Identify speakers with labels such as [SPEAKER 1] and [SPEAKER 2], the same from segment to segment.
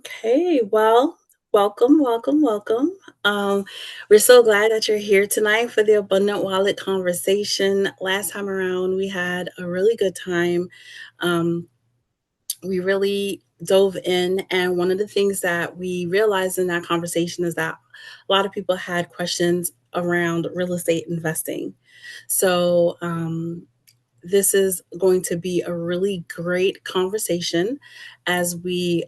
[SPEAKER 1] Okay, well, welcome. Um, we're so glad that you're here tonight for the Abundant Wallet conversation. Last time around, we had a really good time. Um, we really dove in, and one of the things that we realized in that conversation is that a lot of people had questions around real estate investing. So, this is going to be a really great conversation as we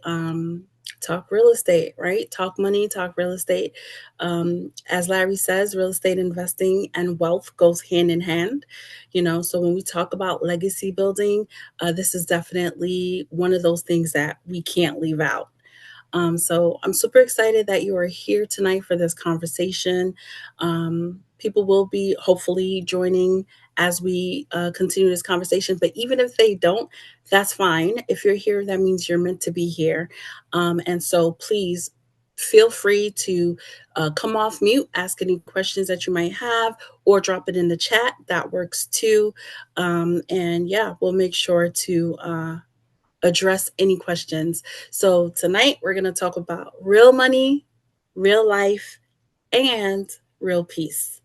[SPEAKER 1] talk real estate, right? Talk money, talk real estate. As Larry says, real estate investing and wealth goes hand in hand. So when we talk about legacy building, this is definitely one of those things that we can't leave out. So I'm super excited that you are here tonight for this conversation. People will be hopefully joining as we continue this conversation, but even if they don't, that's fine. If you're here, that means you're meant to be here. And so please feel free to come off mute, ask any questions that you might have, or drop it in the chat. That works too. And yeah, we'll make sure to address any questions. So, tonight we're going to talk about real money, real life, and real peace.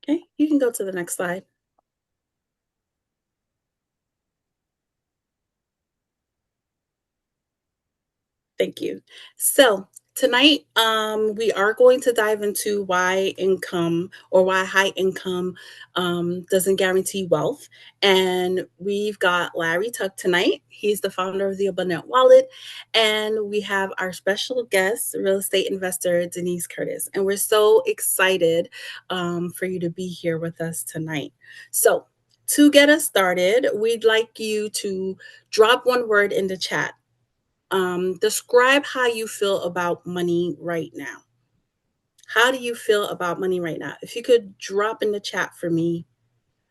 [SPEAKER 1] Okay, you can go to the next slide. Thank you. So tonight, we are going to dive into why income or why high income doesn't guarantee wealth. And we've got Larry Tuch tonight. He's the founder of the Abundant Wallet. And we have our special guest, real estate investor, Denise Curtis. And we're so excited for you to be here with us tonight. So, to get us started, we'd like you to drop one word in the chat. Describe how you feel about money right now. How do you feel about money right now? If you could drop in the chat for me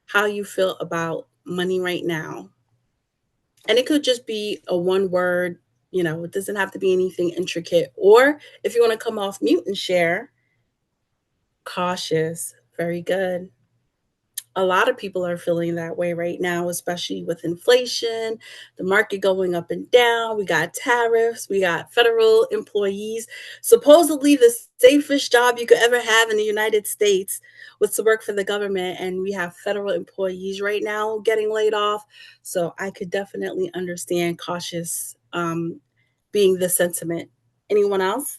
[SPEAKER 1] how you feel about money right now. And it could just be a one word, it doesn't have to be anything intricate. Or if you want to come off mute and share, cautious. Very good. A lot of people are feeling that way right now, especially with inflation, the market going up and down. We got tariffs, we got federal employees. Supposedly, the safest job you could ever have in the United States was to work for the government. And we have federal employees right now getting laid off. So I could definitely understand cautious being the sentiment. Anyone else?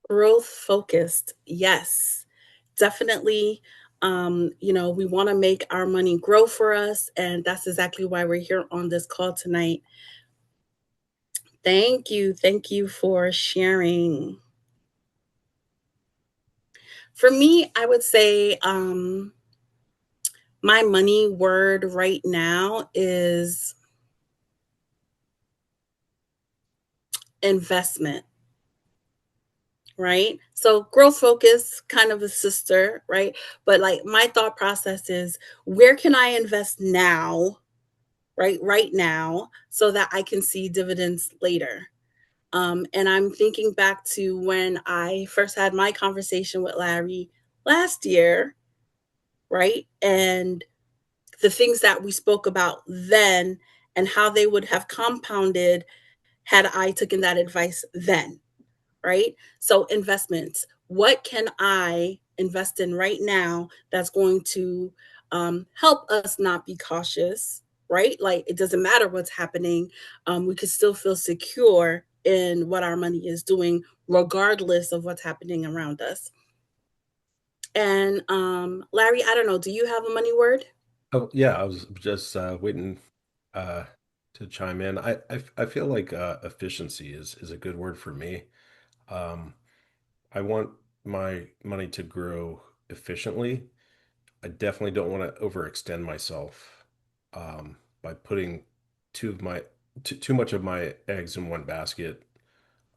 [SPEAKER 1] Growth focused. Yes, definitely. We want to make our money grow for us. And that's exactly why we're here on this call tonight. Thank you. Thank you for sharing. For me, I would say my money word right now is investment. Right. So growth focus, kind of a sister, right? But like my thought process is where can I invest now, right now, so that I can see dividends later. And I'm thinking back to when I first had my conversation with Larry last year, right? And the things that we spoke about then and how they would have compounded had I taken that advice then, right? So investments, what can I invest in right now that's going to help us not be cautious, right? Like it doesn't matter what's happening. We can still feel secure in what our money is doing, regardless of what's happening around us. And Larry, I don't know, do you have a money word?
[SPEAKER 2] Oh, yeah, I was just waiting uh, to chime in. I feel like efficiency is a good word for me. Um, I want my money to grow efficiently. I definitely don't want to overextend myself by putting too much of my eggs in one basket.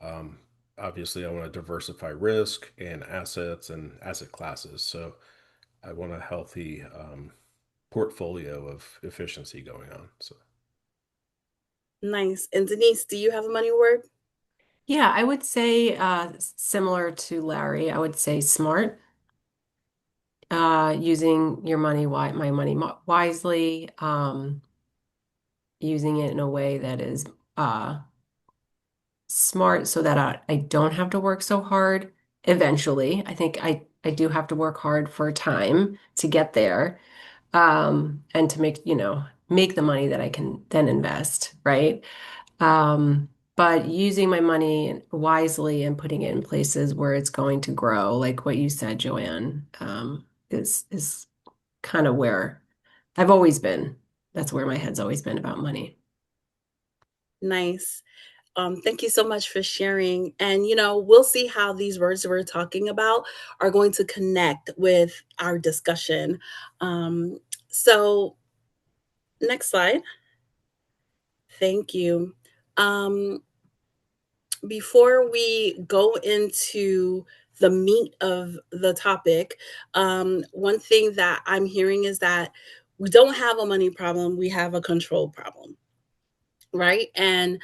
[SPEAKER 2] Um, Obviously, I want to diversify risk and assets and asset classes. So I want a healthy portfolio of efficiency going on. So
[SPEAKER 1] Nice. And Denise, do you have a money word?
[SPEAKER 3] Yeah, I would say similar to Larry, I would say smart, using your money, my money wisely, using it in a way that is uh, smart so that I don't have to work so hard eventually. I think I do have to work hard for a time to get there, and to make, make the money that I can then invest, right? But using my money wisely and putting it in places where it's going to grow, like what you said, Joanne, is kind of where I've always been. That's where my head's always been about money.
[SPEAKER 1] Nice. Thank you so much for sharing. And, we'll see how these words we're talking about are going to connect with our discussion. So, next slide. Thank you. Um, Before we go into the meat of the topic, one thing that I'm hearing is that we don't have a money problem, we have a control problem, right? And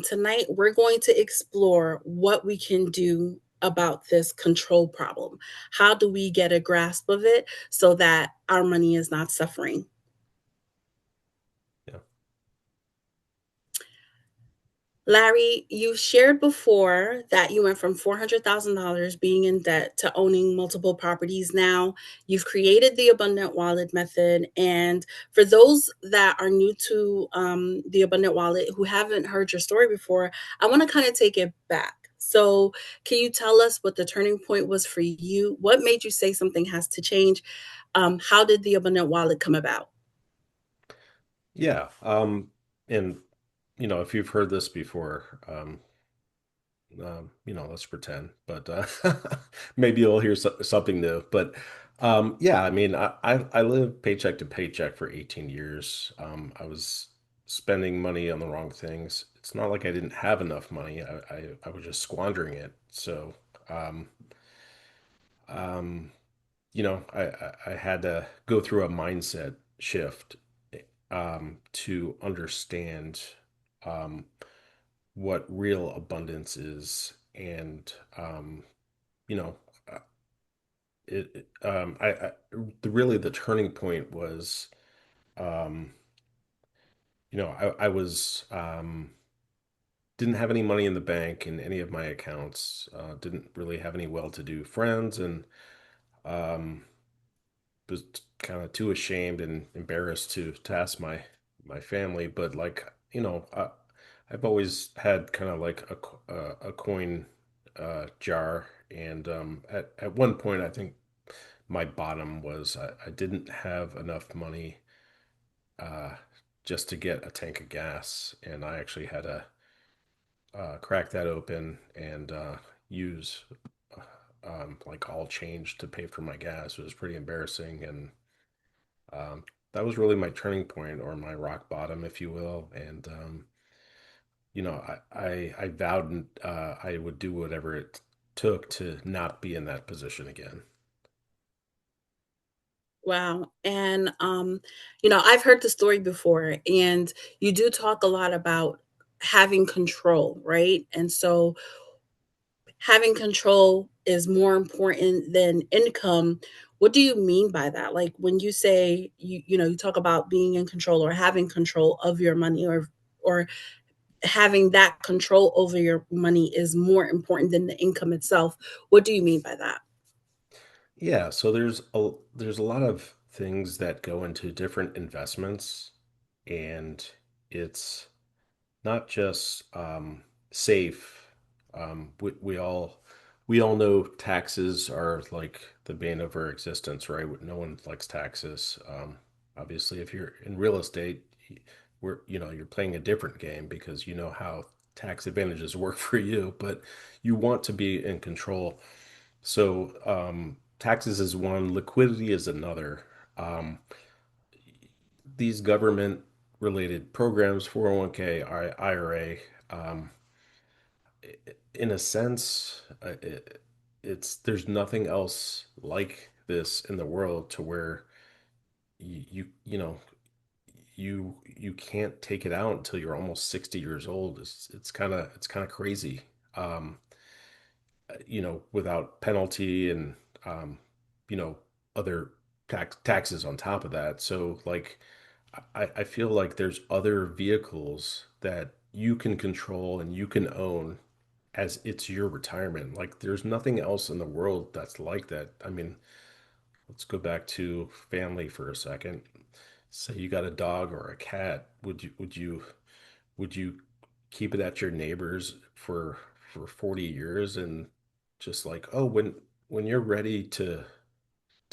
[SPEAKER 1] tonight we're going to explore what we can do about this control problem. How do we get a grasp of it so that our money is not suffering?
[SPEAKER 2] yeah.
[SPEAKER 1] Larry, you shared before that you went from $400,000 being in debt to owning multiple properties now. You've created the Abundant Wallet method. And for those that are new to the Abundant Wallet who haven't heard your story before, I want to kind of take it back. So, can you tell us what the turning point was for you? What made you say something has to change? How did the Abundant Wallet come about?
[SPEAKER 2] Yeah. And if you've heard this before, let's pretend, but maybe you'll hear something new. But yeah, I mean, I lived paycheck to paycheck for 18 years. I was spending money on the wrong things. It's not like I didn't have enough money. I was just squandering it. So, um, um, I had to go through a mindset shift to understand um, what real abundance is. And you know, uh, really the turning point was, um, I was, didn't have any money in the bank in any of my accounts, didn't really have any well-to-do friends, and um, was kind of too ashamed and embarrassed to ask my family. But like, I've always had kind of like a coin jar, and at one point, I think my bottom was I didn't have enough money uh, just to get a tank of gas, and I actually had to crack that open and use like all change to pay for my gas. It was pretty embarrassing, and that was really my turning point, or my rock bottom, if you will. And I vowed I would do whatever it took to not be in that position again.
[SPEAKER 1] Wow. And, I've heard the story before, and you do talk a lot about having control, right? And so having control is more important than income. What do you mean by that? Like when you say you talk about being in control or having control of your money, or having that control over your money is more important than the income itself. What do you mean by that?
[SPEAKER 2] Yeah, so there's a lot of things that go into different investments, and it's not just safe. We all know taxes are like the bane of our existence, right? No one likes taxes. Obviously, if you're in real estate, you're playing a different game because you know how tax advantages work for you, but you want to be in control. So, taxes is one, liquidity is another. Um, these government related programs, 401k, IRA, um, in a sense, it's there's nothing else like this in the world to where you know you can't take it out until you're almost 60 years old. It's kind of crazy. Um, without penalty and um, you know, other taxes on top of that. So like I feel like there's other vehicles that you can control and you can own as it's your retirement. Like there's nothing else in the world that's like that. I mean, let's go back to family for a second. Say you got a dog or a cat. Would you keep it at your neighbor's for 40 years and just like, oh, when you're ready to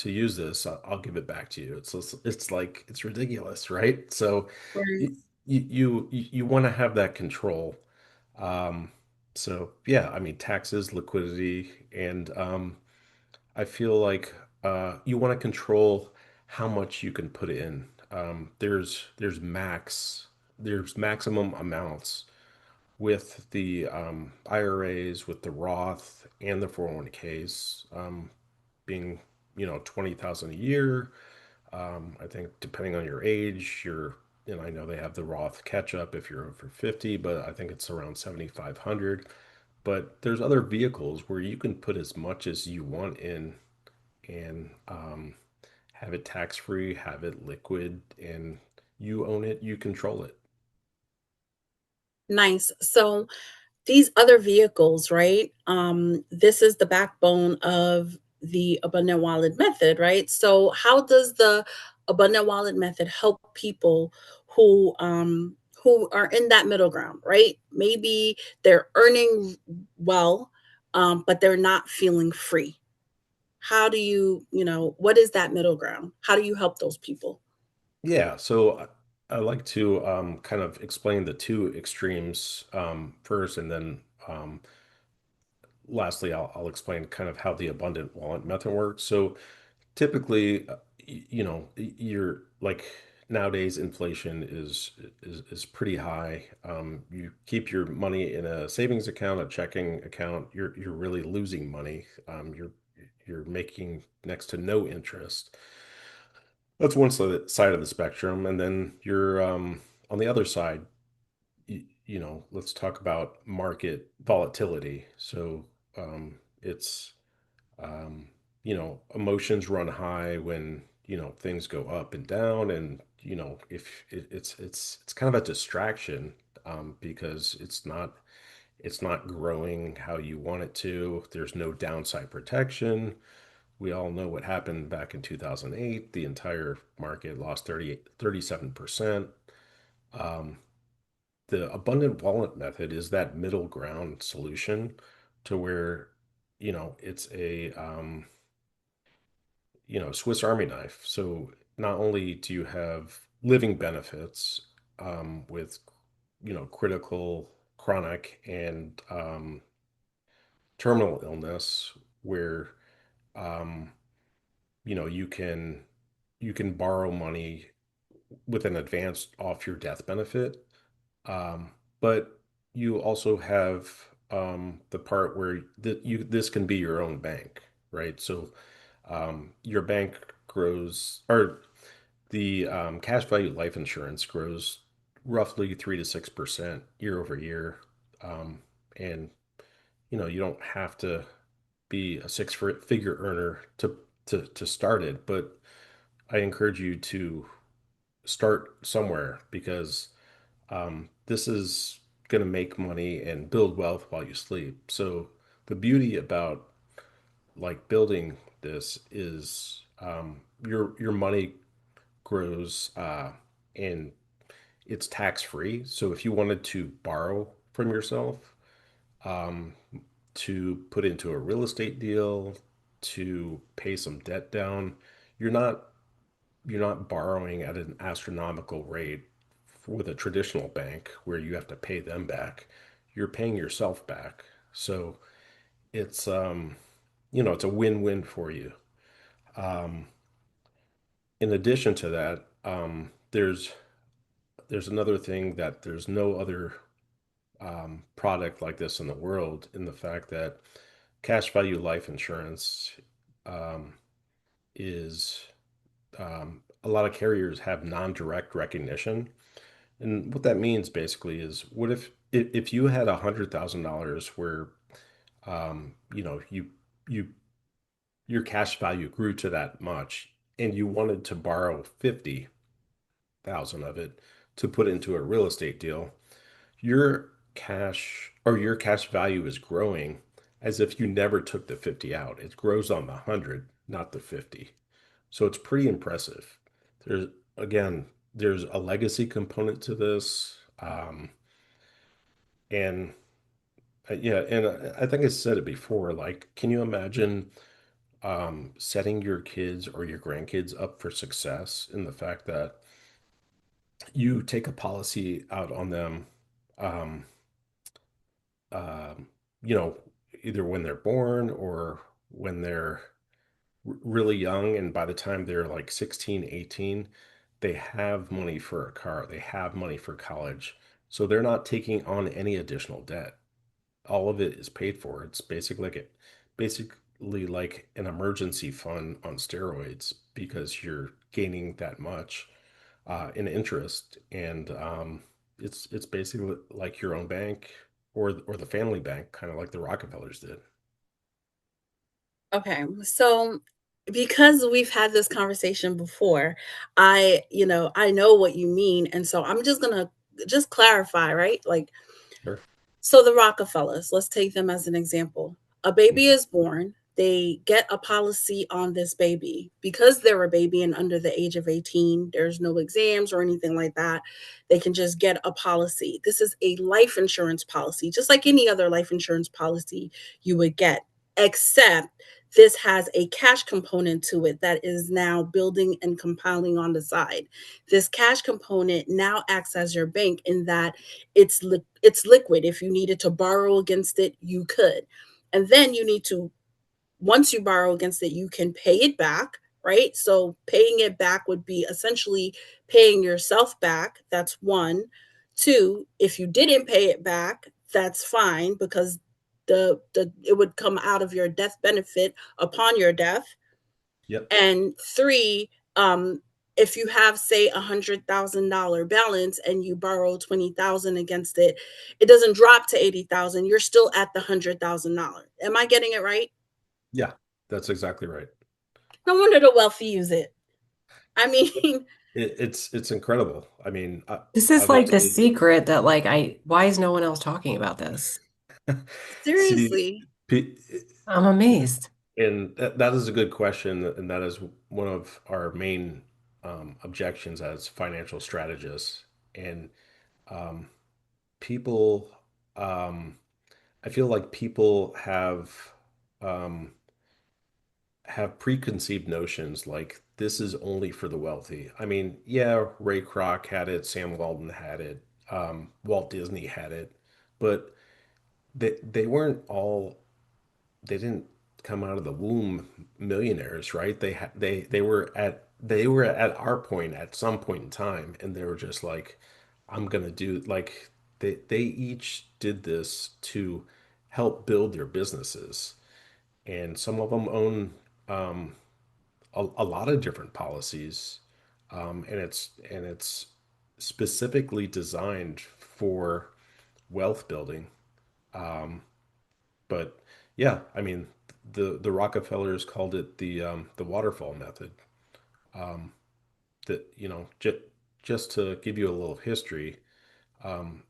[SPEAKER 2] use this, I'll give it back to you. It's like it's ridiculous, right? So
[SPEAKER 1] Right.
[SPEAKER 2] you want to have that control. Um, so yeah, I mean taxes, liquidity, and I feel like you want to control how much you can put in. There's maximum amounts with the IRAs, with the Roth and the 401ks, being 20,000 a year. I think depending on your age, and I know they have the Roth catch up if you're over 50, but I think it's around 7,500. But there's other vehicles where you can put as much as you want in and have it tax free, have it liquid, and you own it, you control it.
[SPEAKER 1] Nice. So these other vehicles, right? This is the backbone of the abundant wallet method, right? So how does the abundant wallet method help people who are in that middle ground, right? Maybe they're earning well, but they're not feeling free. How do what is that middle ground? How do you help those people?
[SPEAKER 2] Yeah, so I like to kind of explain the two extremes first, and then lastly, I'll explain kind of how the abundant wallet method works. So typically, you're like nowadays inflation is pretty high. You keep your money in a savings account, a checking account, you're really losing money. You're making next to no interest. That's one side of the spectrum, and then you're on the other side. Let's talk about market volatility. So it's emotions run high when things go up and down, and if it's kind of a distraction because it's not growing how you want it to. There's no downside protection. We all know what happened back in 2008. The entire market lost 37%. Um, the abundant wallet method is that middle ground solution to where, it's a, Swiss Army knife. So not only do you have living benefits with, critical, chronic, and terminal illness, where um, you can borrow money with an advance off your death benefit. But you also have the part where this can be your own bank, right? So your bank grows, or the cash value life insurance grows roughly 3 to 6% year over year, and you don't have to be a figure earner to start it, but I encourage you to start somewhere because this is going to make money and build wealth while you sleep. So the beauty about like building this is your money grows and it's tax free. So if you wanted to borrow from yourself um, to put into a real estate deal, to pay some debt down, you're not you're not borrowing at an astronomical rate with a traditional bank where you have to pay them back. You're paying yourself back. So it's it's a win-win for you. Um, in addition to that, there's another thing that there's no other product like this in the world, in the fact that cash value life insurance um, is a lot of carriers have non-direct recognition. And what that means basically is what if you had $100,000 where you your cash value grew to that much and you wanted to borrow 50,000 of it to put into a real estate deal, your cash value is growing as if you never took the 50 out. It grows on the 100, not the 50. So it's pretty impressive. There's again, there's a legacy component to this. And yeah, and I think I said it before, like, can you imagine setting your kids or your grandkids up for success in the fact that you take a policy out on them, um, um, you know, either when they're born or when they're really young, and by the time they're like 16, 18, they have money for a car, they have money for college. So they're not taking on any additional debt. All of it is paid for. It's basically like an emergency fund on steroids because you're gaining that much in interest, and it's basically like your own bank or the family bank, kind of like the Rockefellers did.
[SPEAKER 1] Okay, so because we've had this conversation before, I know what you mean, and so I'm just gonna just clarify, right? Like,
[SPEAKER 2] Sure.
[SPEAKER 1] so the Rockefellers, let's take them as an example. A baby is born. They get a policy on this baby because they're a baby and under the age of 18. There's no exams or anything like that. They can just get a policy. This is a life insurance policy, just like any other life insurance policy you would get, except this has a cash component to it that is now building and compiling on the side. This cash component now acts as your bank in that it's liquid. If you needed to borrow against it, you could. And then you need to, once you borrow against it, you can pay it back, right? So paying it back would be essentially paying yourself back. That's one. Two, if you didn't pay it back, that's fine because the it would come out of your death benefit upon your death.
[SPEAKER 2] Yep.
[SPEAKER 1] And three, if you have, say, $100,000 balance and you borrow 20,000 against it, it doesn't drop to 80,000. You're still at the $100,000. Am I getting it right?
[SPEAKER 2] Yeah, that's exactly right.
[SPEAKER 1] No wonder the wealthy use it. I mean,
[SPEAKER 2] It's incredible. I mean,
[SPEAKER 3] This is like the
[SPEAKER 2] obviously,
[SPEAKER 3] secret that like why is no one else talking about this?
[SPEAKER 2] see,
[SPEAKER 1] seriously.
[SPEAKER 2] pe-
[SPEAKER 3] I'm amazed.
[SPEAKER 2] and that is a good question, and that is one of our main objections as financial strategists. And um, people, um, I feel like people um, have preconceived notions like this is only for the wealthy. I mean, yeah, Ray Kroc had it, Sam Walton had it, Walt Disney had it, but they weren't all they didn't come out of the womb millionaires, right? They were at our point at some point in time, and they were just like, I'm gonna do like they each did this to help build their businesses, and some of them own um, a lot of different policies, and it's specifically designed for wealth building. Um, but yeah, I mean, the Rockefellers called it the waterfall method. Um, that just to give you a little history, um,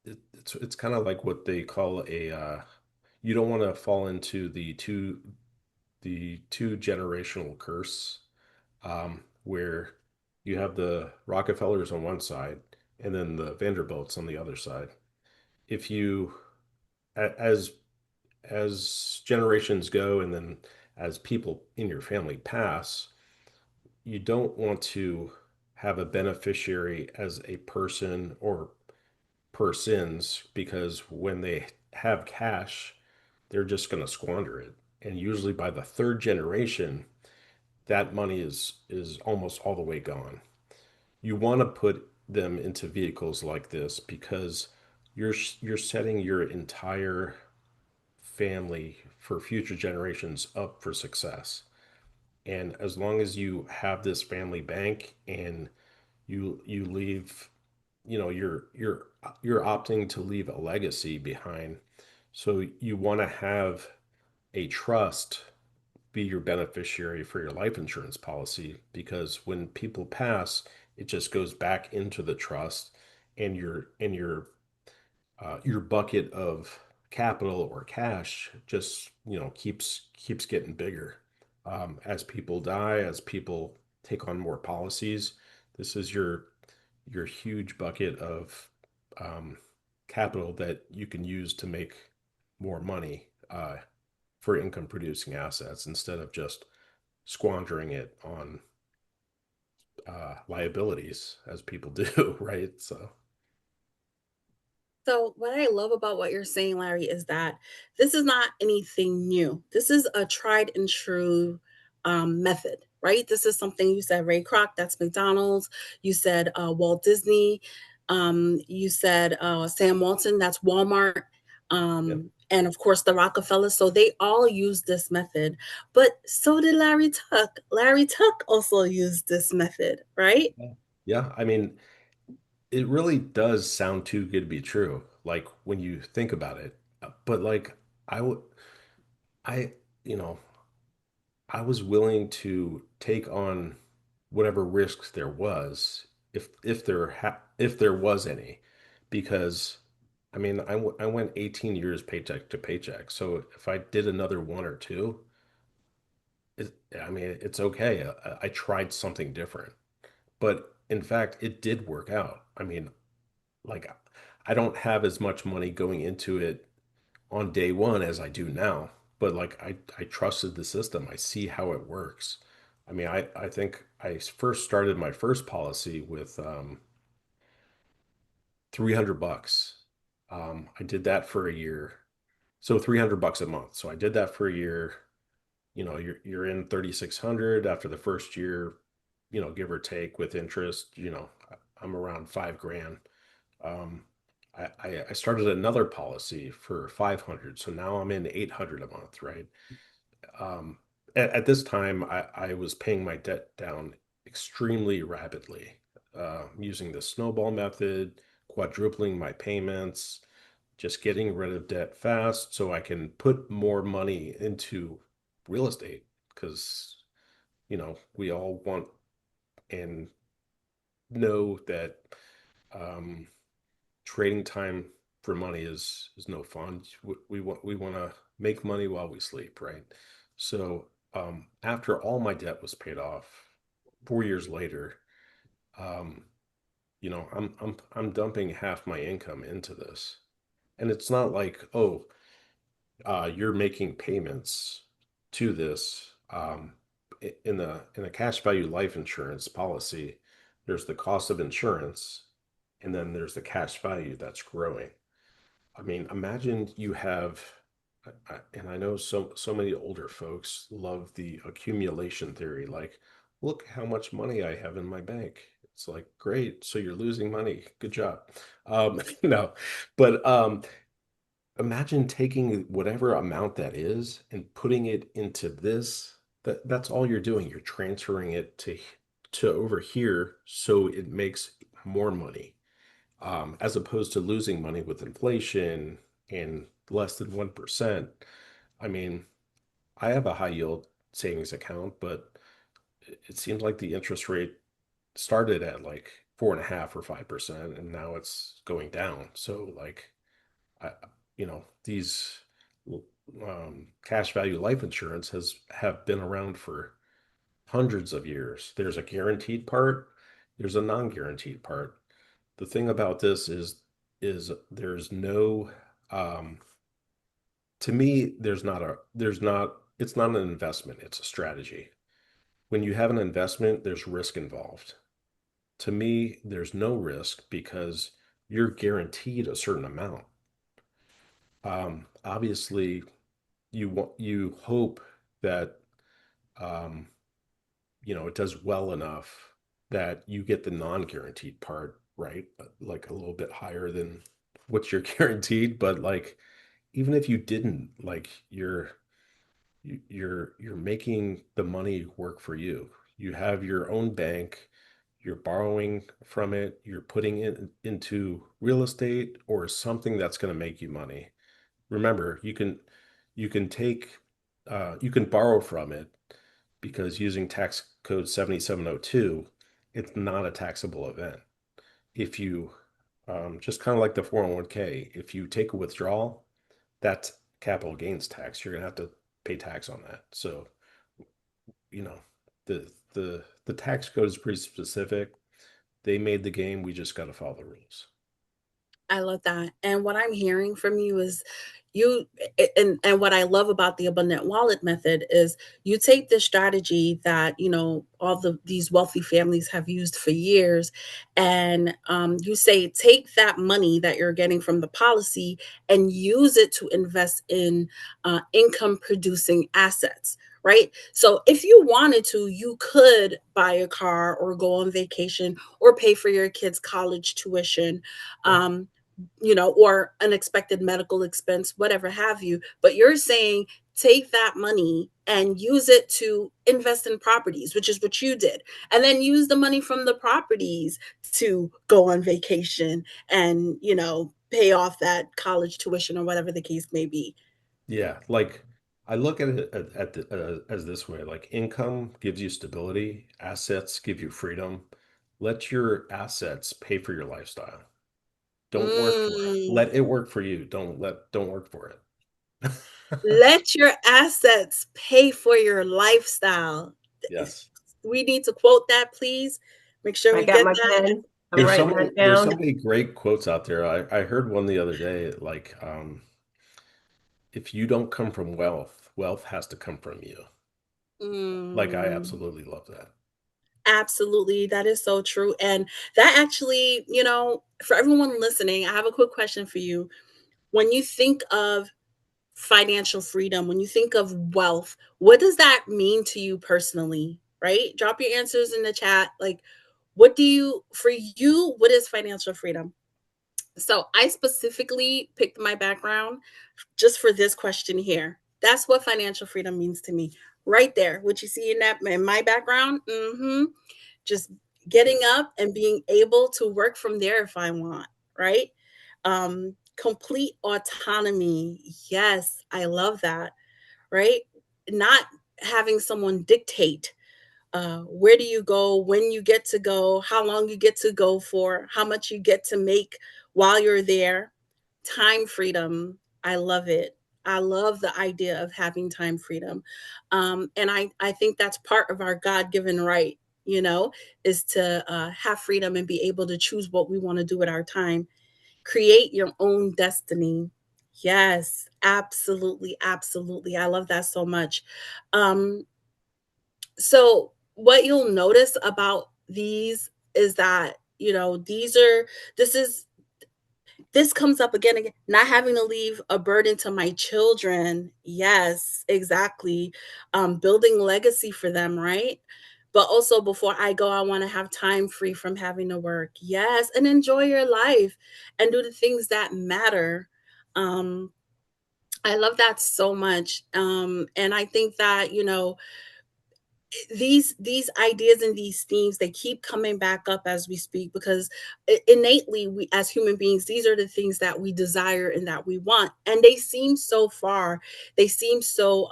[SPEAKER 2] it's kind of like what they call a you don't want to fall into the two generational curse, where you have the Rockefellers on one side and then the Vanderbilts on the other side. If you as generations go, and then as people in your family pass, you don't want to have a beneficiary as a person or persons, because when they have cash, they're just going to squander it. And usually by the third generation, that money is almost all the way gone. You want to put them into vehicles like this because you're setting your entire family for future generations up for success. And as long as you have this family bank and you leave, you're opting to leave a legacy behind. So you want to have a trust be your beneficiary for your life insurance policy, because when people pass, it just goes back into the trust, and your bucket of capital or cash just keeps getting bigger. As people die, as people take on more policies, this is your huge bucket of um, capital that you can use to make more money for income producing assets, instead of just squandering it on liabilities as people do, right? So,
[SPEAKER 1] So, what I love about what you're saying, Larry, is that this is not anything new. This is a tried and true method, right? This is something you said, Ray Kroc, that's McDonald's. You said Walt Disney. You said Sam Walton, that's Walmart.
[SPEAKER 2] yeah,
[SPEAKER 1] And of course, the Rockefellers. So they all use this method. But so did Larry Tuck. Larry Tuck also used this method, right?
[SPEAKER 2] yeah, yeah. I mean, it really does sound too good to be true, like when you think about it. But like, I would, I, you know, I was willing to take on whatever risks there was, if there was any, because I mean, I went 18 years paycheck to paycheck. So if I did another one or two, I mean, it's okay. I tried something different, but in fact, it did work out. I mean, like, I don't have as much money going into it on day one as I do now, but like, I trusted the system. I see how it works. I mean, I think I first started my first policy with 300 bucks. I did that for a year. So 300 bucks a month. So I did that for a year. You're in 3,600 after the first year, give or take with interest. I'm around 5 grand. Um, I started another policy for 500, so now I'm in 800 a month, right? Um, at this time, I was paying my debt down extremely rapidly, using the snowball method, quadrupling my payments, just getting rid of debt fast so I can put more money into real estate, because, we all want and know that um, trading time for money is no fun. We want to make money while we sleep, right? So after all my debt was paid off, 4 years later, um, I'm dumping half my income into this, and it's not like, oh, you're making payments to this. In a cash value life insurance policy, there's the cost of insurance, and then there's the cash value that's growing. I mean, imagine you have, and I know so many older folks love the accumulation theory. Like, look how much money I have in my bank. It's like, great. So you're losing money. Good job. No, but imagine taking whatever amount that is and putting it into this. That's all you're doing. You're transferring it to over here, so it makes more money, as opposed to losing money with inflation and less than 1%. I mean, I have a high yield savings account, but it seems like the interest rate started at like 4.5 or 5%, and now it's going down. So like, I, these cash value life insurance have been around for hundreds of years. There's a guaranteed part, there's a non-guaranteed part. The thing about this is there's no to me, there's not it's not an investment, it's a strategy. When you have an investment, there's risk involved. To me, there's no risk because you're guaranteed a certain amount. Obviously, you hope that um, it does well enough that you get the non-guaranteed part, right? Like a little bit higher than what you're guaranteed. But like, even if you didn't, like, you're making the money work for you. You have your own bank, you're borrowing from it, you're putting it into real estate or something that's going to make you money. Remember, you can take you can borrow from it because using tax code 7702, it's not a taxable event. If you just kind of like the 401k, if you take a withdrawal, that's capital gains tax. You're gonna have to pay tax on that. So, you know, the tax code is pretty specific. They made the game. We just got to follow the rules.
[SPEAKER 1] I love that. And what I'm hearing from you is you and what I love about the abundant wallet method is you take the strategy that, all these wealthy families have used for years, and you say take that money that you're getting from the policy and use it to invest in income producing assets. Right. So if you wanted to, you could buy a car or go on vacation or pay for your kids' college tuition.
[SPEAKER 2] Yeah.
[SPEAKER 1] Um, or unexpected medical expense, whatever have you. But you're saying take that money and use it to invest in properties, which is what you did. And then use the money from the properties to go on vacation and, pay off that college tuition or whatever the case may be.
[SPEAKER 2] Yeah, like I look at it as this way, like income gives you stability, assets give you freedom. Let your assets pay for your lifestyle. Don't work for it.
[SPEAKER 1] Mm,
[SPEAKER 2] Let it work for you. Don't work for it.
[SPEAKER 1] let your assets pay for your lifestyle.
[SPEAKER 2] Yes.
[SPEAKER 1] We need to quote that, please. Make sure
[SPEAKER 3] I
[SPEAKER 1] we
[SPEAKER 3] got
[SPEAKER 1] get
[SPEAKER 3] my
[SPEAKER 1] that.
[SPEAKER 3] pen. I'm writing that
[SPEAKER 2] There's
[SPEAKER 3] down.
[SPEAKER 2] so many great quotes out there. I heard one the other day, like if you don't come from wealth, wealth has to come from you. Like I
[SPEAKER 1] Mm.
[SPEAKER 2] absolutely love that.
[SPEAKER 1] Absolutely. That is so true. And that actually, for everyone listening, I have a quick question for you. When you think of financial freedom, when you think of wealth, what does that mean to you personally? Right? Drop your answers in the chat. Like, for you, what is financial freedom? So I specifically picked my background just for this question here. That's what financial freedom means to me. Right there. What you see in my background. Just getting up and being able to work from there if I want, right? Complete autonomy. Yes, I love that, right? Not having someone dictate where do you go, when you get to go, how long you get to go for, how much you get to make while you're there. Time freedom. I love it. I love the idea of having time freedom. And I think that's part of our God given right, is to have freedom and be able to choose what we want to do with our time. Create your own destiny. Yes, absolutely. Absolutely. I love that so much. Um, so what you'll notice about these is that, this is this comes up again and again, not having to leave a burden to my children. Yes, exactly. Building legacy for them, right? But also before I go, I want to have time free from having to work. Yes, and enjoy your life and do the things that matter. Um, I love that so much. And I think that, these ideas and these themes, they keep coming back up as we speak, because innately, we as human beings, these are the things that we desire and that we want, and they seem so far, they seem so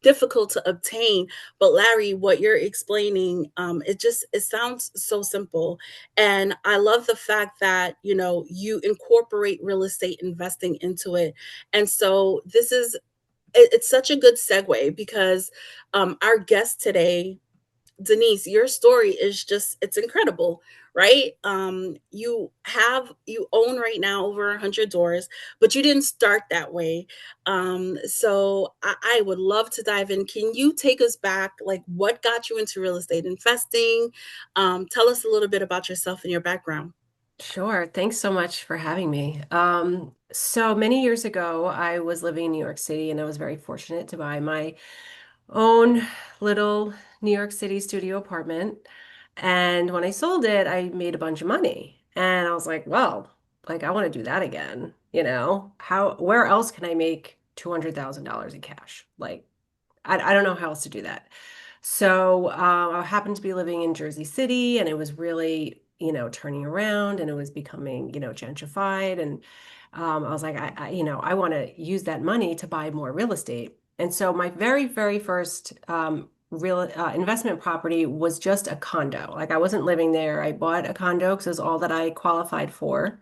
[SPEAKER 1] difficult to obtain. But Larry, what you're explaining, it sounds so simple. And I love the fact that you incorporate real estate investing into it. And so it's such a good segue, because our guest today, Denise, your story is just, it's incredible, right? You own right now over 100 doors, but you didn't start that way. So I would love to dive in. Can you take us back? Like, what got you into real estate investing? Tell us a little bit about yourself and your background.
[SPEAKER 3] Sure. Thanks so much for having me. So many years ago, I was living in New York City and I was very fortunate to buy my own little New York City studio apartment. And when I sold it, I made a bunch of money. And I was like, well, like I want to do that again. Where else can I make $200,000 in cash? Like, I don't know how else to do that. So I happened to be living in Jersey City, and it was really, turning around, and it was becoming, gentrified. And I was like, I want to use that money to buy more real estate. And so my very, very first real investment property was just a condo. Like I wasn't living there. I bought a condo because it was all that I qualified for.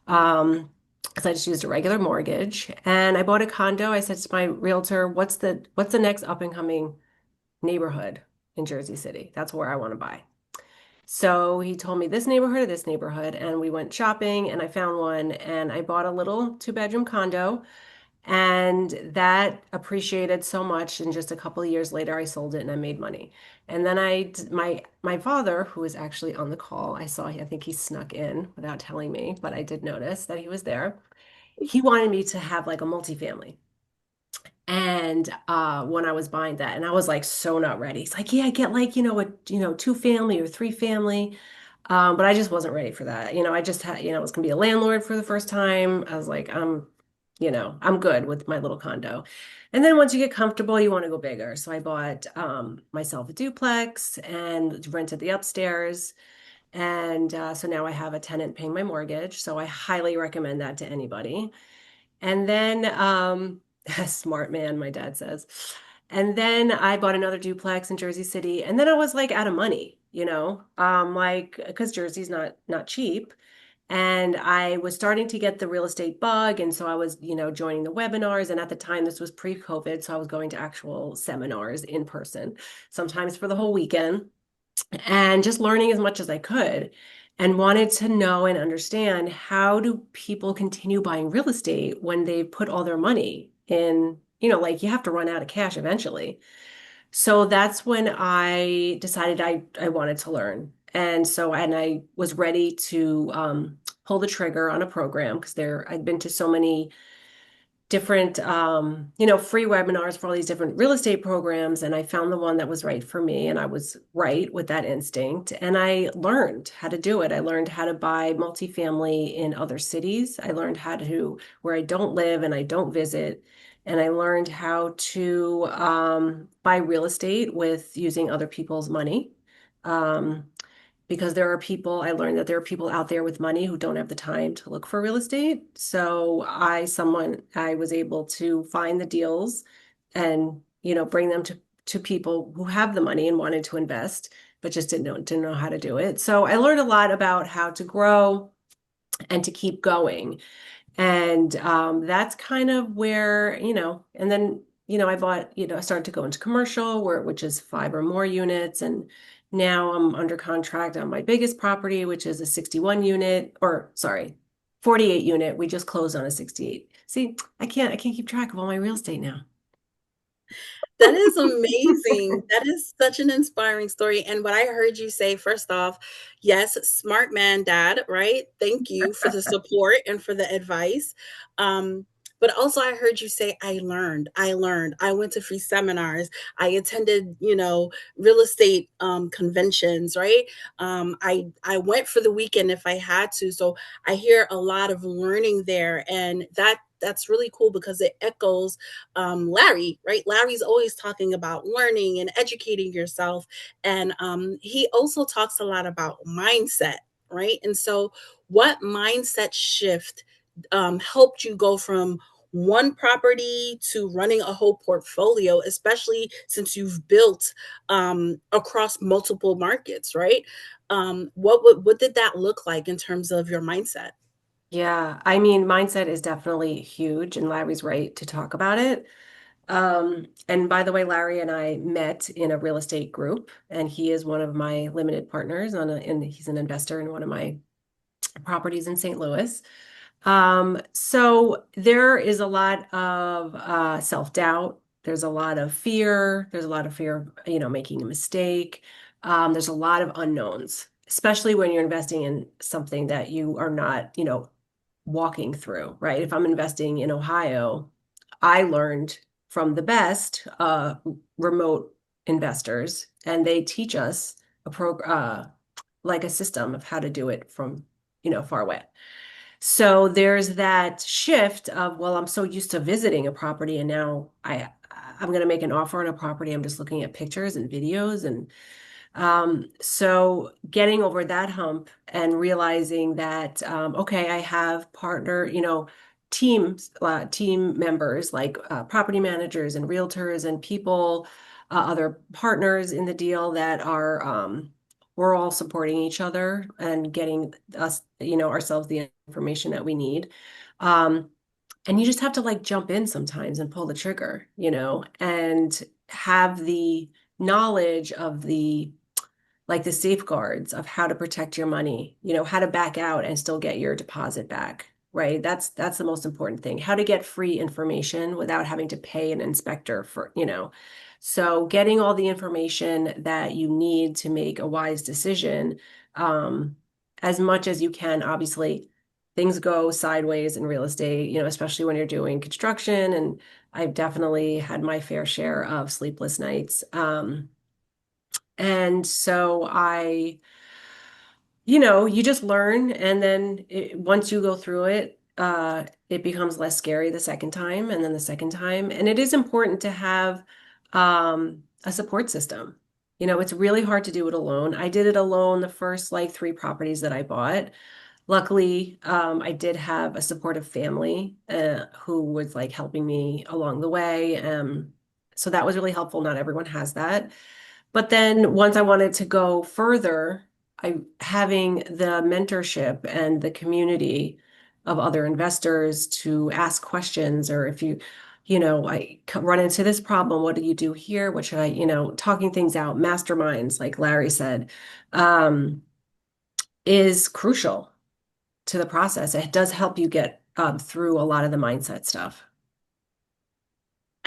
[SPEAKER 3] Because I just used a regular mortgage, and I bought a condo. I said to my realtor, "What's the next up and coming neighborhood in Jersey City? That's where I want to buy." So he told me this neighborhood, and we went shopping, and I found one, and I bought a little two-bedroom condo, and that appreciated so much. And just a couple of years later, I sold it, and I made money. And then my father, who was actually on the call, I think he snuck in without telling me, but I did notice that he was there. He wanted me to have like a multifamily. And when I was buying that, and I was like so not ready. It's like, yeah, I get like, a two family or three family. But I just wasn't ready for that. I just had, I was gonna be a landlord for the first time. I was like, I'm good with my little condo. And then once you get comfortable, you want to go bigger. So I bought myself a duplex and rented the upstairs. And so now I have a tenant paying my mortgage. So I highly recommend that to anybody. And then, smart man, my dad says. And then I bought another duplex in Jersey City. And then I was like out of money, like because Jersey's not cheap. And I was starting to get the real estate bug. And so I was, joining the webinars. And at the time, this was pre-COVID. So I was going to actual seminars in person, sometimes for the whole weekend, and just learning as much as I could, and wanted to know and understand, how do people continue buying real estate when they put all their money in, like you have to run out of cash eventually. So that's when I decided I wanted to learn. And I was ready to pull the trigger on a program, because I'd been to so many different free webinars for all these different real estate programs, and I found the one that was right for me, and I was right with that instinct, and I learned how to do it. I learned how to buy multifamily in other cities. I learned how to, where I don't live and I don't visit, and I learned how to buy real estate with using other people's money. Um, because I learned that there are people out there with money who don't have the time to look for real estate. So I was able to find the deals and, bring them to people who have the money and wanted to invest, but just didn't know how to do it. So I learned a lot about how to grow and to keep going. And that's kind of where, and then, I started to go into commercial, which is 5 or more units. And now I'm under contract on my biggest property, which is a 61 unit, or sorry, 48 unit. We just closed on a 68. See, I can't keep track of all my real estate now.
[SPEAKER 1] That is amazing. That is such an inspiring story. And what I heard you say, first off, yes, smart man, dad, right? Thank you for the support and for the advice. But also, I heard you say, I went to free seminars. I attended, real estate conventions, right? I went for the weekend if I had to. So I hear a lot of learning there. And that's really cool because it echoes Larry, right? Larry's always talking about learning and educating yourself. And he also talks a lot about mindset, right? And so, what mindset shift helped you go from one property to running a whole portfolio, especially since you've built across multiple markets, right? What did that look like in terms of your mindset?
[SPEAKER 3] Yeah, I mean, mindset is definitely huge, and Larry's right to talk about it. And by the way, Larry and I met in a real estate group, and he is one of my limited partners and he's an investor in one of my properties in St. Louis. So there is a lot of self-doubt. There's a lot of fear. There's a lot of fear of, making a mistake. There's a lot of unknowns, especially when you're investing in something that you are not, walking through, right? If I'm investing in Ohio, I learned from the best remote investors, and they teach us like a system of how to do it from, far away. So there's that shift of, well, I'm so used to visiting a property, and now I'm going to make an offer on a property. I'm just looking at pictures and videos. And so getting over that hump and realizing that, okay, I have partner, team members like property managers and realtors and people, other partners in the deal that are, we're all supporting each other and getting us, ourselves the information that we need. Um, and you just have to like jump in sometimes and pull the trigger, and have the knowledge of the safeguards of how to protect your money, how to back out and still get your deposit back, right? That's the most important thing. How to get free information without having to pay an inspector for. So getting all the information that you need to make a wise decision, um, as much as you can, obviously, things go sideways in real estate, especially when you're doing construction. And I've definitely had my fair share of sleepless nights. And so you just learn, and then once you go through it, it becomes less scary the second time, and then the second time. And it is important to have a support system. It's really hard to do it alone. I did it alone the first like three properties that I bought. Luckily, I did have a supportive family who was like helping me along the way. So that was really helpful. Not everyone has that. But then once I wanted to go further, I having the mentorship and the community of other investors to ask questions, or if run into this problem, what do you do here? What should I, talking things out, masterminds, like Larry said, um, is crucial to the process. It does help you get through a lot of the mindset stuff.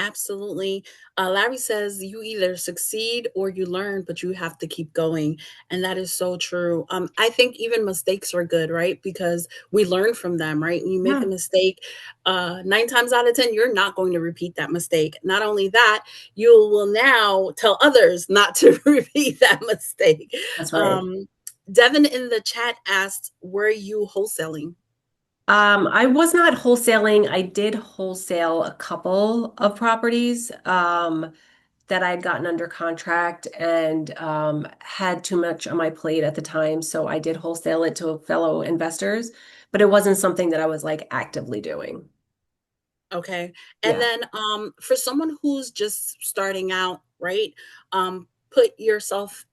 [SPEAKER 1] Absolutely. Larry says you either succeed or you learn, but you have to keep going. And that is so true. I think even mistakes are good, right? Because we learn from them, right? When you make a
[SPEAKER 3] Yeah,
[SPEAKER 1] mistake, 9 times out of 10, you're not going to repeat that mistake. Not only that, you will now tell others not to repeat that mistake.
[SPEAKER 3] that's right.
[SPEAKER 1] Um, Devin in the chat asked, were you wholesaling?
[SPEAKER 3] I was not wholesaling. I did wholesale a couple of properties that I had gotten under contract and had too much on my plate at the time. So I did wholesale it to fellow investors, but it wasn't something that I was like actively doing.
[SPEAKER 1] Okay. And
[SPEAKER 3] Yeah.
[SPEAKER 1] then for someone who's just starting out, right? Put yourself,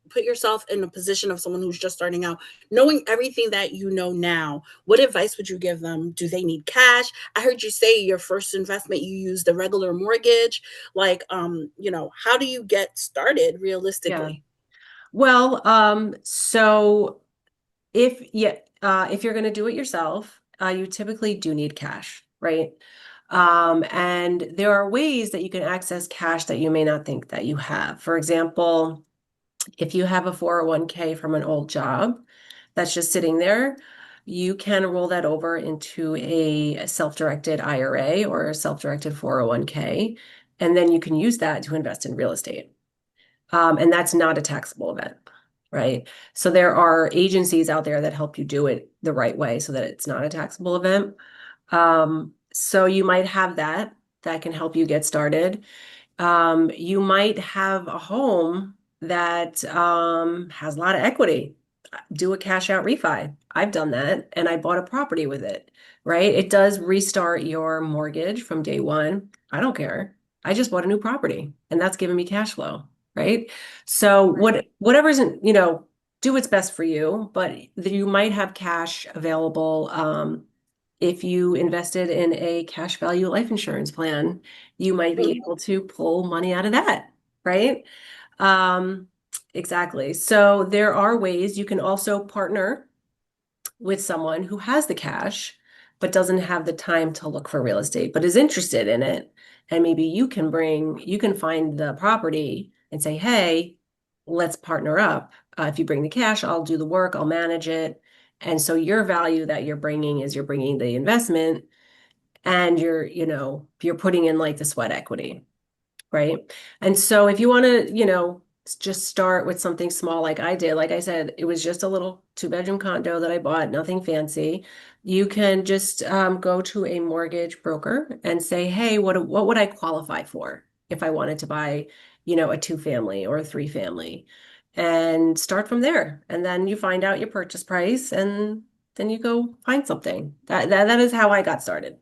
[SPEAKER 1] put yourself in a position of someone who's just starting out, knowing everything that you know now. What advice would you give them? Do they need cash? I heard you say your first investment you used a regular mortgage. Like how do you get started
[SPEAKER 3] Yeah.
[SPEAKER 1] realistically?
[SPEAKER 3] Well, so if you're going to do it yourself, you typically do need cash, right? And there are ways that you can access cash that you may not think that you have. For example, if you have a 401k from an old job that's just sitting there, you can roll that over into a self-directed IRA or a self-directed 401k, and then you can use that to invest in real estate. And that's not a taxable event, right? So there are agencies out there that help you do it the right way so that it's not a taxable event. So you might have that can help you get started. You might have a home that has a lot of equity. Do a cash out refi. I've done that and I bought a property with it, right? It does restart your mortgage from day one. I don't care. I just bought a new property and that's giving me cash flow, right? So
[SPEAKER 1] Right.
[SPEAKER 3] whatever isn't, do what's best for you, but you might have cash available. If you invested in a cash value life insurance plan, you might be able to pull money out of that, right? Um, exactly. So there are ways you can also partner with someone who has the cash, but doesn't have the time to look for real estate, but is interested in it. And maybe you can find the property and say, hey, let's partner up. If you bring the cash, I'll do the work, I'll manage it. And so your value that you're bringing is you're bringing the investment and you're putting in like the sweat equity, right? And so if you want to, just start with something small like I did. Like I said, it was just a little two-bedroom condo that I bought, nothing fancy. You can just go to a mortgage broker and say, hey, what would I qualify for if I wanted to buy, a two-family or a three-family? And start from there. And then you find out your purchase price and then you go find something. That is how I got started.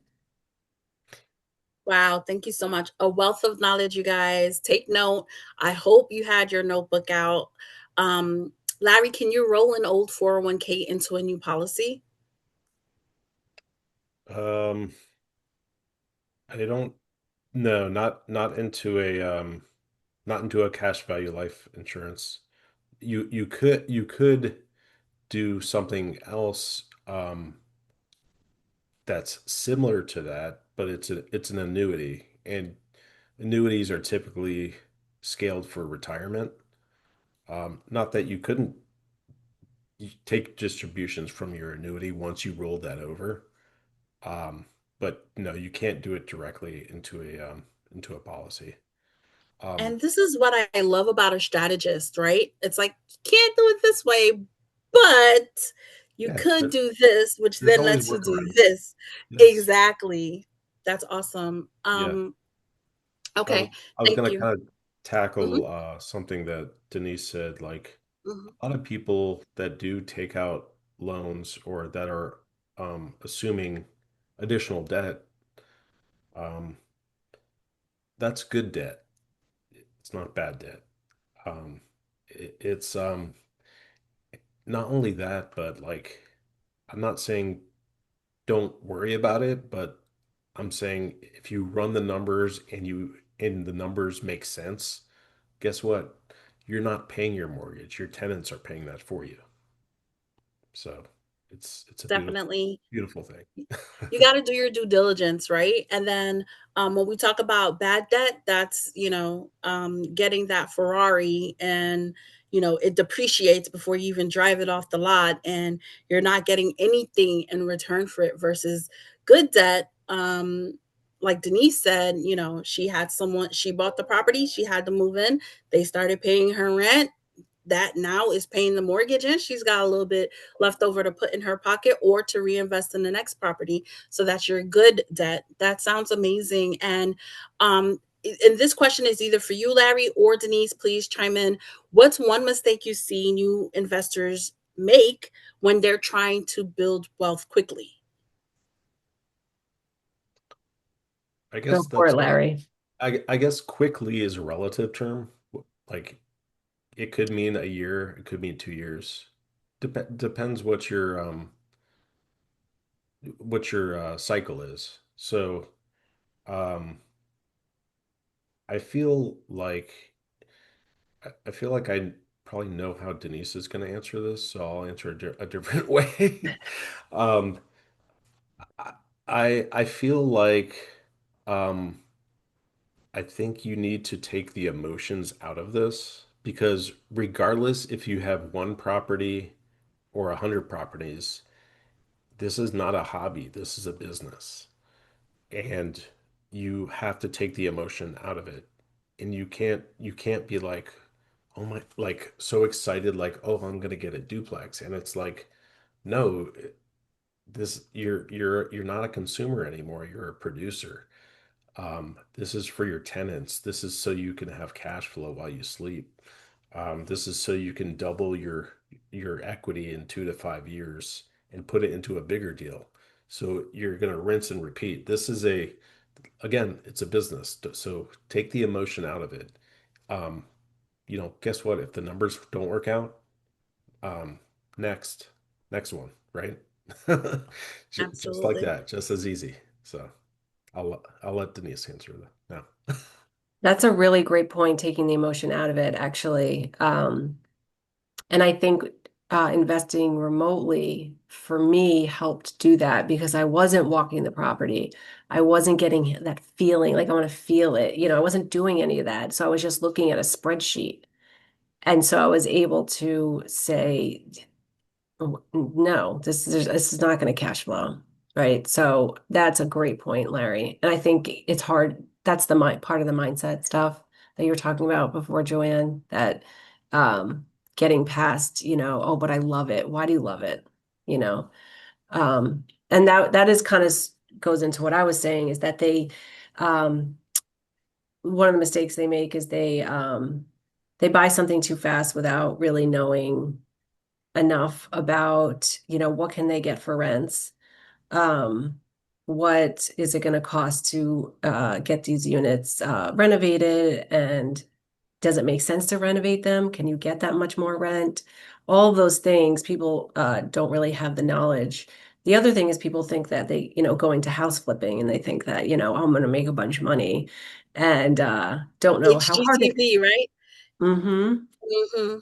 [SPEAKER 1] Wow, thank you so much. A wealth of knowledge, you guys. Take note. I hope you had your notebook out. Larry, can you roll an old 401k into a new policy?
[SPEAKER 2] Um, I don't no, not into a not into a cash value life insurance. You could do something else that's similar to that, but it's an annuity, and annuities are typically scaled for retirement. Not that you couldn't take distributions from your annuity once you roll that over, um, but no, you can't do it directly into a policy. Um,
[SPEAKER 1] And this is what I love about a strategist, right? It's like, you can't do it this way, but you
[SPEAKER 2] yeah,
[SPEAKER 1] could do this, which
[SPEAKER 2] there's
[SPEAKER 1] then
[SPEAKER 2] always
[SPEAKER 1] lets you do
[SPEAKER 2] workarounds.
[SPEAKER 1] this.
[SPEAKER 2] Yes.
[SPEAKER 1] Exactly. That's awesome.
[SPEAKER 2] Yeah.
[SPEAKER 1] Okay.
[SPEAKER 2] I was
[SPEAKER 1] Thank
[SPEAKER 2] gonna
[SPEAKER 1] you.
[SPEAKER 2] kind of
[SPEAKER 1] Hmm.
[SPEAKER 2] tackle something that Denise said, like
[SPEAKER 1] Hmm.
[SPEAKER 2] a lot of people that do take out loans or that are assuming additional debt, um, that's good debt. It's not bad debt. Um, it's not only that, but like I'm not saying don't worry about it, but I'm saying if you run the numbers and the numbers make sense, guess what? You're not paying your mortgage. Your tenants are paying that for you. So it's a
[SPEAKER 1] Definitely.
[SPEAKER 2] beautiful thing.
[SPEAKER 1] You got to do your due diligence, right? And then when we talk about bad debt, that's, getting that Ferrari and, it depreciates before you even drive it off the lot and you're not getting anything in return for it versus good debt. Like Denise said, she had someone, she bought the property, she had to move in, they started paying her rent, that now is paying the mortgage and she's got a little bit left over to put in her pocket or to reinvest in the next property. So that's your good debt. That sounds amazing. And this question is either for you, Larry, or Denise. Please chime in. What's one mistake you see new investors make when they're trying to build wealth quickly?
[SPEAKER 2] I
[SPEAKER 3] Go
[SPEAKER 2] guess
[SPEAKER 3] for it,
[SPEAKER 2] that's
[SPEAKER 3] Larry.
[SPEAKER 2] I guess quickly is a relative term. Like it could mean a year, it could mean 2 years. Depends what your cycle is. So um, I feel like I feel like I probably know how Denise is going to answer this, so I'll answer a different way. Um, I feel like um, I think you need to take the emotions out of this because regardless if you have one property or 100 properties, this is not a hobby. This is a business. And you have to take the emotion out of it. And you can't be like, oh my, like so excited, like, oh, I'm gonna get a duplex. And it's like, no, this you're not a consumer anymore. You're a producer. This is for your tenants. This is so you can have cash flow while you sleep. This is so you can double your equity in 2 to 5 years and put it into a bigger deal. So you're going to rinse and repeat. This is again, it's a business. So take the emotion out of it. Um, guess what? If the numbers don't work out, um, next, next one, right? Just like
[SPEAKER 1] Absolutely.
[SPEAKER 2] that, just as easy. So I'll let Denise answer that now.
[SPEAKER 3] That's a really great point, taking the emotion out of it, actually. And I think investing remotely for me helped do that because I wasn't walking the property. I wasn't getting that feeling like I want to feel it. I wasn't doing any of that. So I was just looking at a spreadsheet. And so I was able to say, "Oh, no, this is not going to cash flow. Right. So that's a great point, Larry. And I think it's hard. That's the part of the mindset stuff that you were talking about before, Joanne, that um, getting past, oh, but I love it. Why do you love it? You know, and that is kind of goes into what I was saying is that um, one of the mistakes they make is they buy something too fast without really knowing enough about, what can they get for rents? Um, what is it going to cost to get these units renovated? And does it make sense to renovate them? Can you get that much more rent? All of those things, people don't really have the knowledge. The other thing is people think that they, go into house flipping and they think that, I'm going to make a bunch of money and don't know how hard it is.
[SPEAKER 1] HGTV, right?
[SPEAKER 3] Mm-hmm.
[SPEAKER 1] Hmm.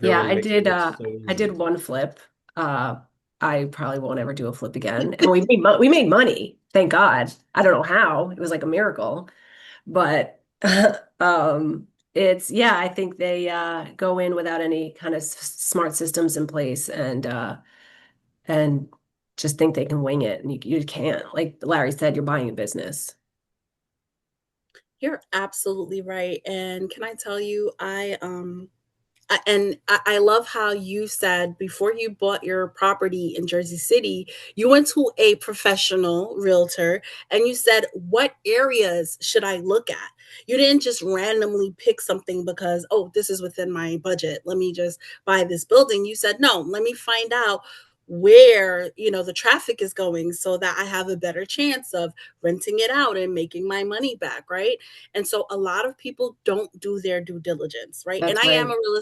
[SPEAKER 3] Yeah,
[SPEAKER 2] Everyone makes it look so
[SPEAKER 3] I did
[SPEAKER 2] easy.
[SPEAKER 3] one flip. Uh I probably won't ever do a flip again. And we made money, thank God. I don't know how. It was like a miracle. But it's yeah, I think they go in without any kind of smart systems in place and just think they can wing it and you can't. Like Larry said, you're buying a business.
[SPEAKER 1] You're absolutely right. And can I tell you, I love how you said before you bought your property in Jersey City, you went to a professional realtor and you said, what areas should I look at? You didn't just randomly pick something because, oh, this is within my budget. Let me just buy this building. You said, no, let me find out where the traffic is going so that I have a better chance of renting it out and making my money back, right? And so a lot of people don't do their due diligence, right? And
[SPEAKER 3] That's right.
[SPEAKER 1] I am a real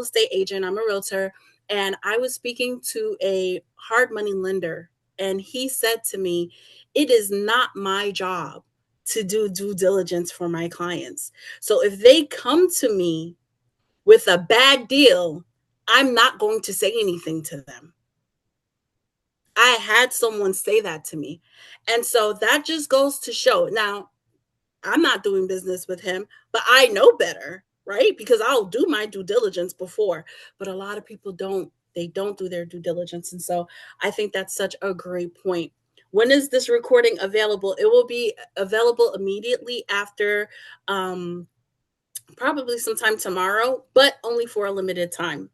[SPEAKER 1] estate agent, I'm a realtor, and I was speaking to a hard money lender and he said to me, "It is not my job to do due diligence for my clients. So if they come to me with a bad deal, I'm not going to say anything to them." I had someone say that to me. And so that just goes to show. Now, I'm not doing business with him, but I know better, right? Because I'll do my due diligence before. But a lot of people don't. They don't do their due diligence. And so I think that's such a great point. When is this recording available? It will be available immediately after, probably sometime tomorrow, but only for a limited time.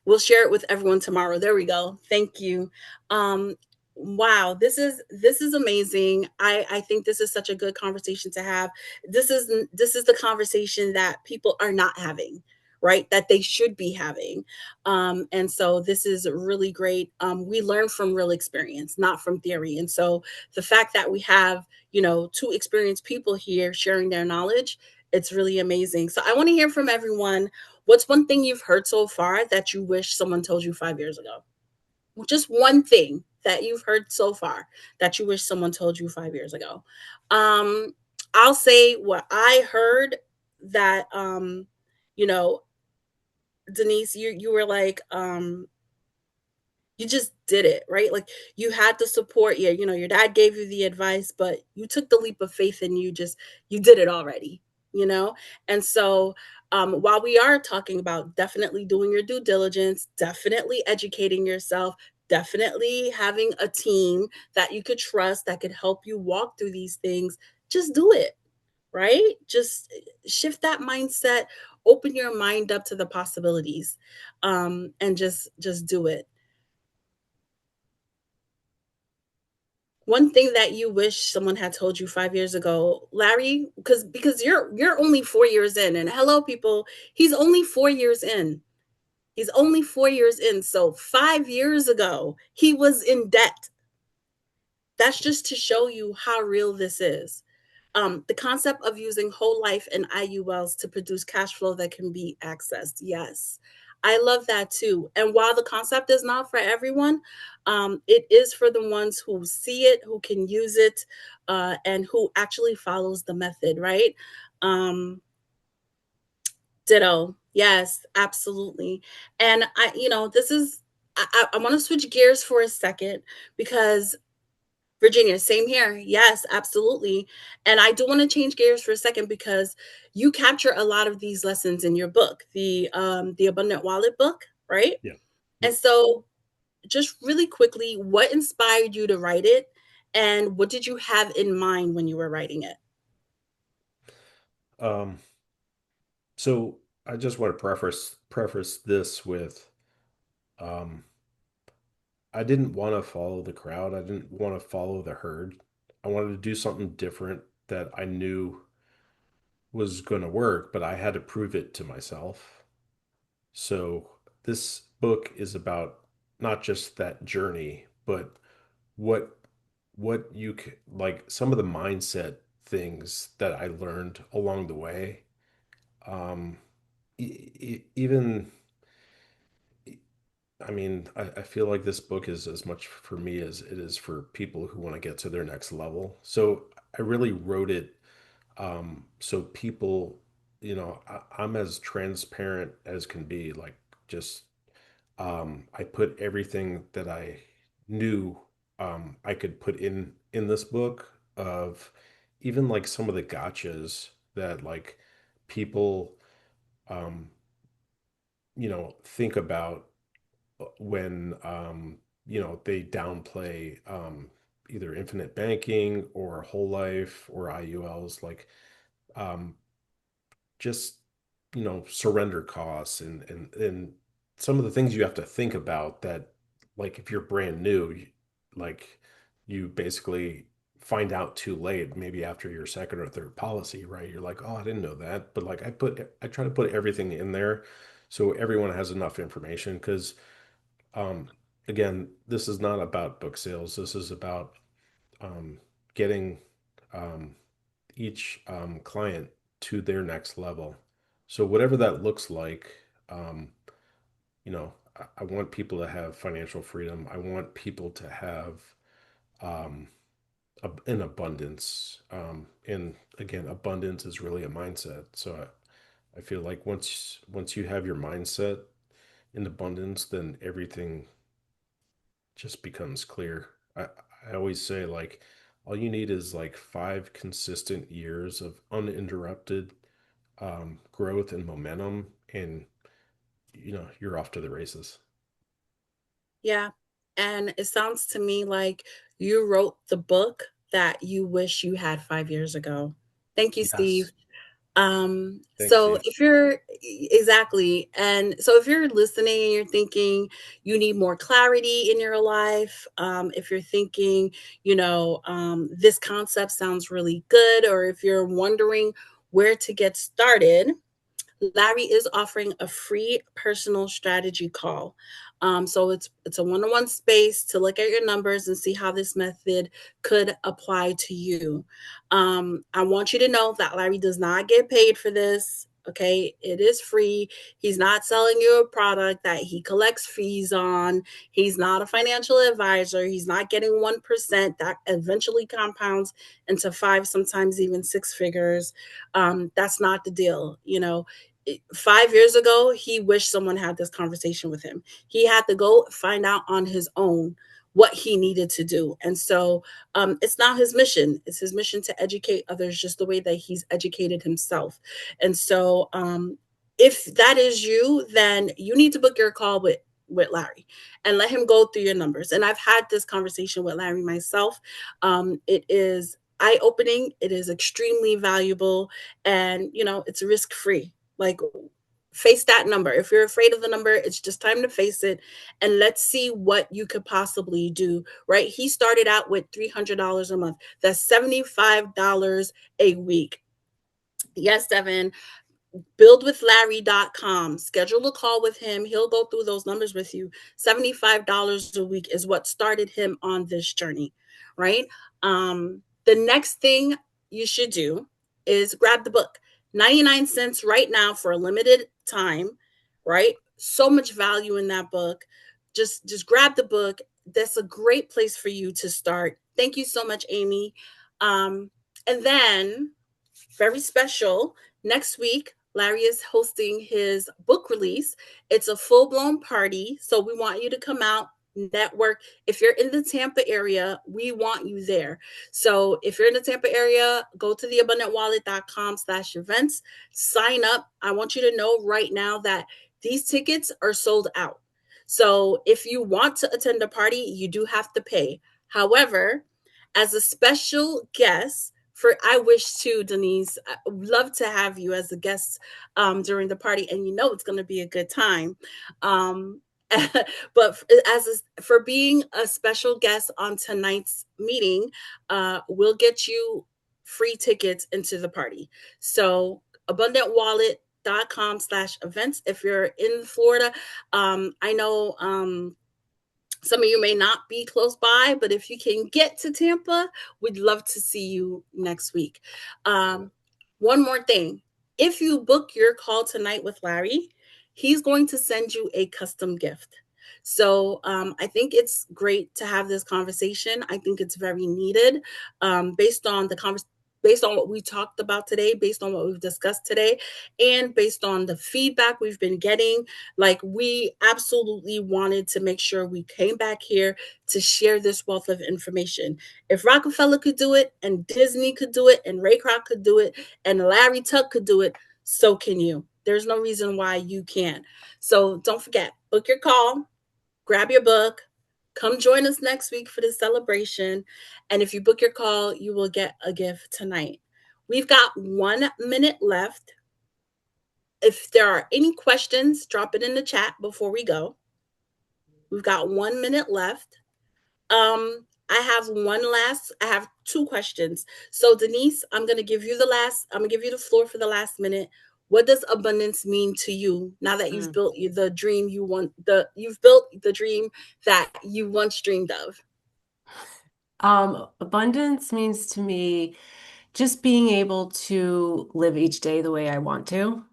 [SPEAKER 1] We'll share it with everyone tomorrow. There we go. Thank you. Um, wow, this is amazing. I think this is such a good conversation to have. This is the conversation that people are not having, right? That they should be having. And so this is really great. We learn from real experience, not from theory. And so the fact that we have, two experienced people here sharing their knowledge, it's really amazing. So I want to hear from everyone. What's one thing you've heard so far that you wish someone told you 5 years ago? Just one thing that you've heard so far that you wish someone told you 5 years ago. Um, I'll say what I heard that, you know, Denise, you were like, you just did it, right? Like you had the support. Yeah, your dad gave you the advice, but you took the leap of faith and you did it already, you know? And so while we are talking about definitely doing your due diligence, definitely educating yourself, definitely having a team that you could trust that could help you walk through these things, just do it, right? Just shift that mindset, open your mind up to the possibilities, and just do it. One thing that you wish someone had told you 5 years ago, Larry, because you're only 4 years in, and hello, people, he's only 4 years in. He's only 4 years in. So 5 years ago, he was in debt. That's just to show you how real this is. The concept of using whole life and IULs to produce cash flow that can be accessed. Yes, I love that too. And while the concept is not for everyone, it is for the ones who see it, who can use it, and who actually follows the method, right? Um, Ditto. Yes, absolutely. And I want to switch gears for a second because Virginia, same here. Yes, absolutely. And I do want to change gears for a second because you capture a lot of these lessons in your book, the Abundant Wallet book, right?
[SPEAKER 2] Yeah.
[SPEAKER 1] And
[SPEAKER 2] Yep.
[SPEAKER 1] so, just really quickly, what inspired you to write it, and what did you have in mind when you were writing it?
[SPEAKER 2] Um, so I just want to preface this with um, I didn't want to follow the crowd. I didn't want to follow the herd. I wanted to do something different that I knew was going to work, but I had to prove it to myself. So this book is about not just that journey, but what like some of the mindset things that I learned along the way. Um, even I mean, I feel like this book is as much for me as it is for people who want to get to their next level. So I really wrote it so people, I'm as transparent as can be. Like, just I put everything that I knew I could put in this book of even like some of the gotchas that like people um, think about when they downplay either infinite banking or whole life or IULs, like um, just surrender costs and some of the things you have to think about that, like if you're brand new, like you basically find out too late, maybe after your second or third policy, right? You're like, oh, I didn't know that. But like I try to put everything in there so everyone has enough information because um, again, this is not about book sales. This is about um, getting um, each client to their next level. So whatever that looks like, um, I want people to have financial freedom. I want people to have um, an abundance. And again, abundance is really a mindset. So I feel like once you have your mindset in abundance, then everything just becomes clear. I always say like all you need is like 5 consistent years of uninterrupted growth and momentum, and you're off to the races.
[SPEAKER 1] Yeah. And it sounds to me like you wrote the book that you wish you had 5 years ago. Thank you, Steve.
[SPEAKER 2] Yes. Thanks,
[SPEAKER 1] So
[SPEAKER 2] Steve.
[SPEAKER 1] if you're exactly, and so if you're listening and you're thinking you need more clarity in your life, if you're thinking, this concept sounds really good, or if you're wondering where to get started, Larry is offering a free personal strategy call. So it's a one-on-one space to look at your numbers and see how this method could apply to you. I want you to know that Larry does not get paid for this. Okay, it is free. He's not selling you a product that he collects fees on. He's not a financial advisor. He's not getting 1% that eventually compounds into five, sometimes even six figures. That's not the deal. 5 years ago, he wished someone had this conversation with him. He had to go find out on his own what he needed to do. And so it's not his mission. It's his mission to educate others just the way that he's educated himself. And so if that is you, then you need to book your call with Larry and let him go through your numbers. And I've had this conversation with Larry myself. It is eye opening, it is extremely valuable, and it's risk free. Like, face that number. If you're afraid of the number, it's just time to face it and let's see what you could possibly do, right? He started out with $300 a month. That's $75 a week. Yes, Devin, buildwithlarry.com. Schedule a call with him. He'll go through those numbers with you. $75 a week is what started him on this journey, right? The next thing you should do is grab the book. 99 cents right now for a limited time, right? So much value in that book. Just grab the book. That's a great place for you to start. Thank you so much, Amy. And then very special. Next week, Larry is hosting his book release. It's a full blown party. So we want you to come out, network. If you're in the Tampa area, we want you there. So if you're in the Tampa area, go to theabundantwallet.com/events, sign up. I want you to know right now that these tickets are sold out. So if you want to attend a party, you do have to pay. However, as a special guest for I wish too, Denise. I would love to have you as a guest during the party, and you know it's going to be a good time. Um, but for being a special guest on tonight's meeting, we'll get you free tickets into the party. So abundantwallet.com/events if you're in Florida. I know some of you may not be close by, but if you can get to Tampa, we'd love to see you next week.
[SPEAKER 2] Yeah.
[SPEAKER 1] One more thing. If you book your call tonight with Larry, he's going to send you a custom gift. So I think it's great to have this conversation. I think it's very needed based on the conversation. Based on what we talked about today, based on what we've discussed today, and based on the feedback we've been getting, like we absolutely wanted to make sure we came back here to share this wealth of information. If Rockefeller could do it, and Disney could do it, and Ray Kroc could do it, and Larry Tuch could do it, so can you. There's no reason why you can't. So don't forget, book your call, grab your book, come join us next week for the celebration. And if you book your call, you will get a gift tonight. We've got 1 minute left. If there are any questions, drop it in the chat before we go. We've got 1 minute left. I have two questions. So Denise, I'm gonna give you the floor for the last minute. What does abundance mean to you now that you've
[SPEAKER 3] Mm.
[SPEAKER 1] built the dream you've built the dream that you once dreamed of?
[SPEAKER 3] Abundance means to me just being able to live each day the way I want to.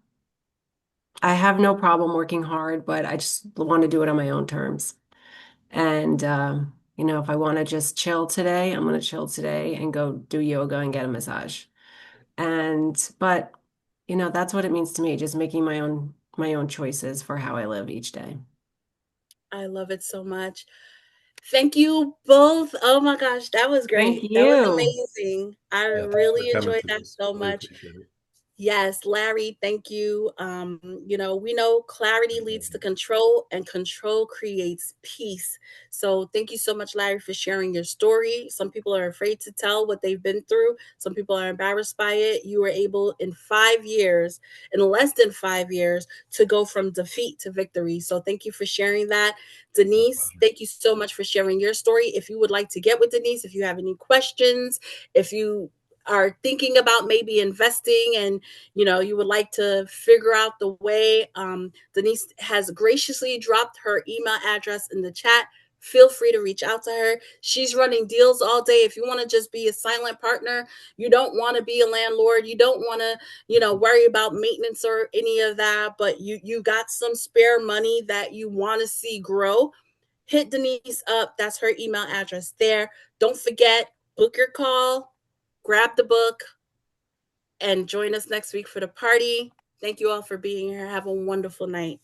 [SPEAKER 3] I have no problem working hard, but I just want to do it on my own terms. And, if I want to just chill today, I'm going to chill today and go do yoga and get a massage. But, that's what it means to me, just making my own choices for how I live each day.
[SPEAKER 1] I love it so much. Thank you both. Oh my gosh, that was
[SPEAKER 3] Thank
[SPEAKER 1] great. That was
[SPEAKER 3] you.
[SPEAKER 1] amazing. I
[SPEAKER 2] Yeah. Thanks for
[SPEAKER 1] really
[SPEAKER 2] coming,
[SPEAKER 1] enjoyed that
[SPEAKER 2] Denise.
[SPEAKER 1] so
[SPEAKER 2] Really
[SPEAKER 1] much.
[SPEAKER 2] appreciate it.
[SPEAKER 1] Yes, Larry, thank you. We know clarity leads to control and control creates peace. So thank you so much, Larry, for sharing your story. Some people are afraid to tell what they've been through. Some people are embarrassed by it. You were able in less than 5 years, to go from defeat to victory. So thank you for sharing that.
[SPEAKER 2] My
[SPEAKER 1] Denise,
[SPEAKER 2] pleasure.
[SPEAKER 1] thank you so much for sharing your story. If you would like to get with Denise, if you have any questions, if you are thinking about maybe investing and you would like to figure out the way, Denise has graciously dropped her email address in the chat. Feel free to reach out to her. She's running deals all day. If you want to just be a silent partner, you don't want to be a landlord, you don't want to worry about maintenance or any of that, but you got some spare money that you want to see grow, hit Denise up. That's her email address there. Don't forget, book your call, grab the book, and join us next week for the party. Thank you all for being here. Have a wonderful night.